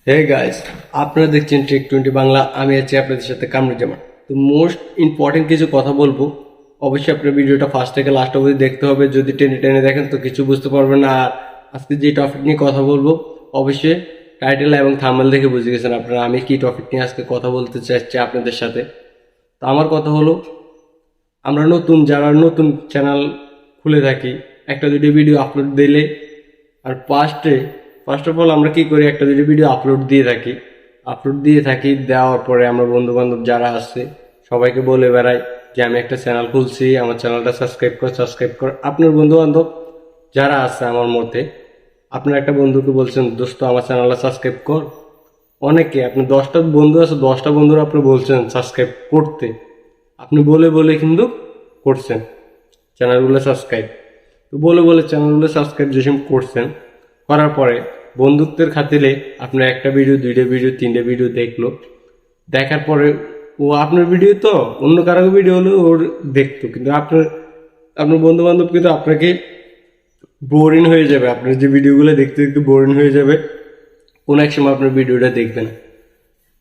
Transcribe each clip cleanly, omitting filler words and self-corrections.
Hey guys, আপনারা দেখছেন take 20 Bangla. আমি আছি আপনাদের সাথে কামরুজ্জামান। তো মোস্ট ইম্পর্টেন্ট কিছু কথা বলবো। অবশ্যই আপনার ভিডিওটা ফার্স্ট থেকে লাস্ট অবধি দেখতে হবে। যদি টেনে টেনে দেখেন তো কিছু বুঝতে পারবেন না। আর আজকে যে টপিক নিয়ে কথা বলবো, অবশ্যই টাইটেল এবং থাম্বনেল দেখে বুঝে গেছেন আপনারা আমি কি টপিক নিয়ে আজকে কথা বলতে চাইছি আপনাদের সাথে। তো আমার কথা হলো, আমরা যারা নতুন চ্যানেল খুলে থাকি, একটা দুটি ভিডিও আপলোড দিলে আর ফার্স্ট অফ অল আমরা কি করি, একটা দুটি ভিডিও আপলোড দিয়ে থাকি। দেওয়ার পরে আমরা বন্ধু বান্ধব যারা আছে সবাইকে বলে বেড়াই যে আমি একটা চ্যানেল খুলছি, আমার চ্যানেলটা সাবস্ক্রাইব কর। আপনার বন্ধু বান্ধব যারা আছে আমার মতে, আপনার একটা বন্ধুকে বলছেন দোস্ত আমার চ্যানেলটা সাবস্ক্রাইব কর। অনেকে আপনি 10টা বন্ধু আছে, 10টা বন্ধুরা আপনি বলছেন সাবস্ক্রাইব করতে, আপনি বলে বলে কিন্তু করছেন চ্যানেলগুলো সাবস্ক্রাইব। তো বলে বলে চ্যানেলগুলো সাবস্ক্রাইব যেসব করছেন, করার পরে বন্ধুত্বের খাতিরে আপনার একটা ভিডিও, দুইটা ভিডিও, তিনটে ভিডিও দেখলো। দেখার পরে ও আপনার ভিডিও তো অন্য কারো ভিডিও হলেও ওর দেখতো, কিন্তু আপনার আপনার বন্ধু বান্ধব কিন্তু আপনাকে বোরিং হয়ে যাবে। আপনার যে ভিডিওগুলো দেখতে দেখতে বোরিং হয়ে যাবে, কোনো এক সময় আপনার ভিডিওটা দেখবে না।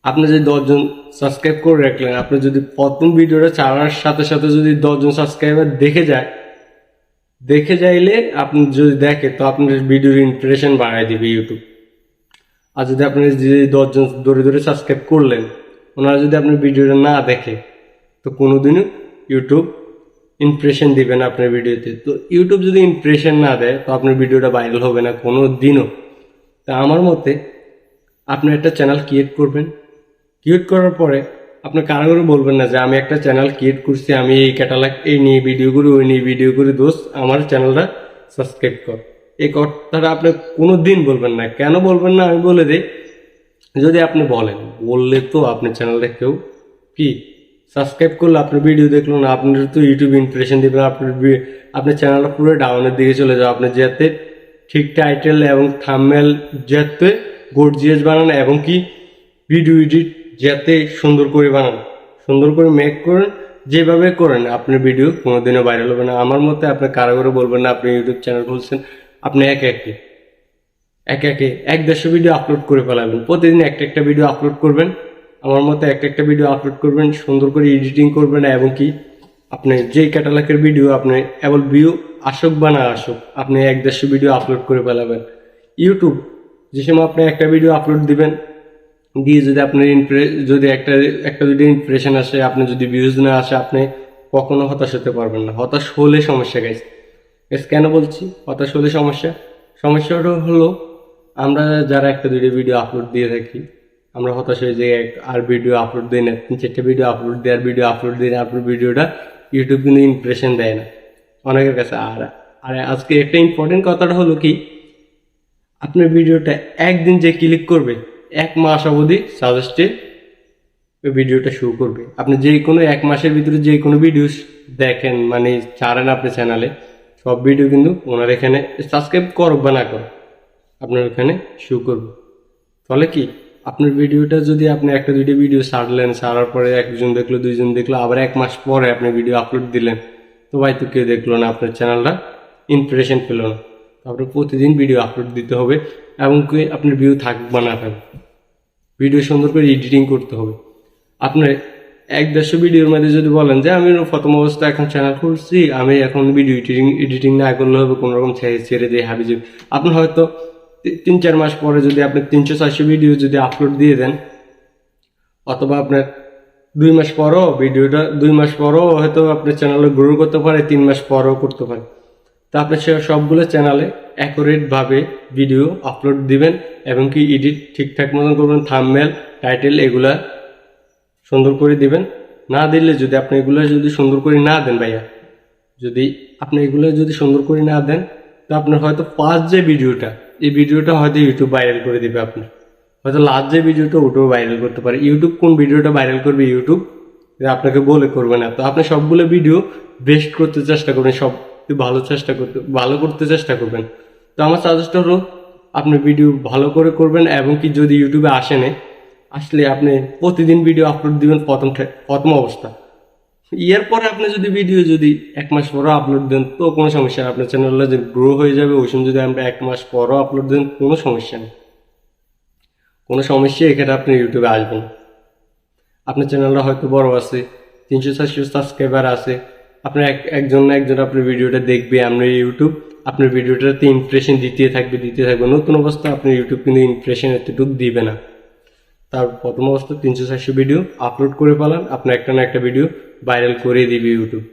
আপনি যদি 10জন সাবস্ক্রাইব করে রাখলেন, আপনি যদি প্রথম ভিডিওটা ছাড়ার সাথে সাথে যদি 10জন সাবস্ক্রাইবার দেখে যাইলে আপনি যদি দেখে, তো আপনার ভিডিওর ইমপ্রেশন বাড়ায় দিবে ইউটিউব। আর যদি আপনি যে 10জন ধরে ধরে সাবস্ক্রাইব করলেন, ওনারা যদি আপনার ভিডিওটা না দেখে, তো কোনোদিনও ইউটিউব ইমপ্রেশন দিবে না আপনার ভিডিওতে। তো ইউটিউব যদি ইমপ্রেশন না দেয়, তো আপনার ভিডিওটা ভাইরাল হবে না কোনো দিনও। তা আমার মতে আপনি একটা চ্যানেল ক্রিয়েট করার পরে আপনি কারো বলবেন না যে আমি একটা চ্যানেল ক্রিয়েট করছি, আমি এই ক্যাটালগ এই নিয়ে ভিডিও করি, ওই নিয়ে ভিডিও করি, দোস্ত আমার চ্যানেলটা সাবস্ক্রাইব কর। এই কথাটা আপনি কোনো দিন বলবেন না। কেন বলবেন না আমি বলে দিই। যদি আপনি বললে তো আপনার চ্যানেলটা কেউ কি সাবস্ক্রাইব করলে, আপনার ভিডিও দেখলো না, আপনার তো ইউটিউব ইমপ্রেশন দিবে না, আপনার চ্যানেলটা পুরো ডাউনের দিকে চলে যাবে। আপনি যাতে ঠিক টাইটেল এবং থাম্বনেল যাতে গর্জিয়াস বানান, এবং কি ভিডিও এডিট যাতে সুন্দর করে বানান, সুন্দর করে মেক করেন, যেভাবে করেন আপনার ভিডিও কোনোদিনও ভাইরাল হবে না। আমার মতে আপনি কারো বলবেন না আপনি ইউটিউব চ্যানেল খুলছেন, আপনি একে একে 150 ভিডিও আপলোড করে ফেলাবেন। প্রতিদিন একটা ভিডিও আপলোড করবেন। আমার মতে একটা ভিডিও আপলোড করবেন, সুন্দর করে এডিটিং করবেন, এবং কি আপনি যেই ক্যাটালগের ভিডিও আপনি এবার ভিউ আসুক বা না আসুক, আপনি 150 ভিডিও আপলোড করে ফেলাবেন। ইউটিউব যে সময় আপনি একটা ভিডিও আপলোড দিবেন, দিয়ে যদি আপনার যদি একটা দুটো ইমপ্রেশন আসে, আপনি যদি ভিউজ না আসে, আপনি কখনো হতাশ হতে পারবেন না। হতাশ হলে সমস্যা গাইস। কেন বলছি হতাশ হলে সমস্যাটা হলো, আমরা যারা একটা দুটো ভিডিও আপলোড দিয়ে থাকি, আমরা হতাশ হয়ে যাই, আর ভিডিও আপলোড দিই না, 3-4টা ভিডিও আপলোড দিই, আর ভিডিও আপলোড দিই না, আপনার ভিডিওটা ইউটিউব কিন্তু ইমপ্রেশন দেয় না অনেকের কাছে। আর আজকে একটা ইম্পর্টেন্ট কথাটা হলো কি, আপনার ভিডিওটা একদিন যে ক্লিক করবে, 1 মাস অবধি সাজেস্টে ওই ভিডিওটা শো করবে। আপনি যে কোনো 1 মাসের ভিতরে যে কোনো ভিডিও দেখেন, মানে ছাড়েন আপনি চ্যানেলে, সব ভিডিও কিন্তু ওনার এখানে সাবস্ক্রাইব করো বা না করো, আপনার ওখানে শো করবে। ফলে কি, আপনার ভিডিওটা যদি আপনি একটা দুইটা ভিডিও ছাড়ার পরে 1জন দেখলো, 2জন দেখলো, আবার 1 মাস পরে আপনি ভিডিও আপলোড দিলেন, তো ভাই তো কেউ দেখলো না, আপনার চ্যানেলটা ইমপ্রেশন পেল না। তারপরে প্রতিদিন ভিডিও আপলোড দিতে হবে, এবং কি আপনার ভিউ থাকুক বা না থাকুক, ভিডিও সুন্দর করে এডিটিং করতে হবে। আপনার 150 ভিডিওর মধ্যে যদি বলেন যে আমি প্রথম অবস্থা এখন চ্যানেল খুলছি, আমি এখন ভিডিও এডিটিং না করলে হবে, কোনো রকম ছেড়ে দিয়ে হাবি যাবে, আপনার হয়তো 3-4 মাস পরে যদি আপনি 300-400 ভিডিও যদি আপলোড দিয়ে দেন, অথবা আপনার 2 মাস পরও হয়তো আপনার চ্যানেলে গ্রো করতে পারে, 3 মাস পরও করতে পারে। তো আপনি সবগুলো চ্যানেলে অ্যাকুরেট ভাবে ভিডিও আপলোড দিবেন, এবং কি এডিট ঠিকঠাক মতন করবেন, থাম্বনেল টাইটেল এগুলা সুন্দর করে দিবেন। না দিলে যদি আপনি এগুলো যদি সুন্দর করে না দেন ভাইয়া, যদি আপনি এগুলো যদি সুন্দর করে না দেন, তো আপনার হয়তো ফার্স্ট যে ভিডিওটা, এই ভিডিওটা হয়তো ইউটিউব ভাইরাল করে দিবে। আপনার হয়তো লাস্ট যে ভিডিওটা ওটাও ভাইরাল করতে পারে। ইউটিউব কোন ভিডিওটা ভাইরাল করবে, ইউটিউব আপনাকে বলে করবে না। তো আপনি সবগুলো ভিডিও বেস্ট করতে চেষ্টা করবেন, সব ভালো করতে চেষ্টা করবেন। তো আমার সাজেস্ট হলো আপনি ভিডিও ভালো করে করবেন, এবং কি যদি ইউটিউবে আসলে আপনি প্রতিদিন ভিডিও আপলোড দিবেন প্রথম অবস্থা। এরপরে আপনি যদি ভিডিও 1 মাস পরও আপলোড দেন, তো কোনো সমস্যা নেই, আপনার চ্যানেলটা যে গ্রো হয়ে যাবে। ওই সময় যদি আমরা 1 মাস পরও আপলোড দেন, কোনো সমস্যা নেই, কোনো সমস্যা এখানে আপনি ইউটিউবে আসবেন। আপনার চ্যানেলটা হয়তো বড় আছে, 300-400 সাবস্ক্রাইবার আছে, আপনার একজন না একজন আপনার ভিডিওটা দেখবে, আপনার ইউটিউব আপনার ভিডিওটাতে ইমপ্রেশন দিতে থাকবে। নতুন অবস্থা আপনার ইউটিউব কিন্তু ইমপ্রেশন এতটুকু দিবে না। তার প্রথম অবস্থা 300-400 ভিডিও আপলোড করে ফেলান, আপনার একটা না একটা ভিডিও ভাইরাল করে দিবে ইউটিউব।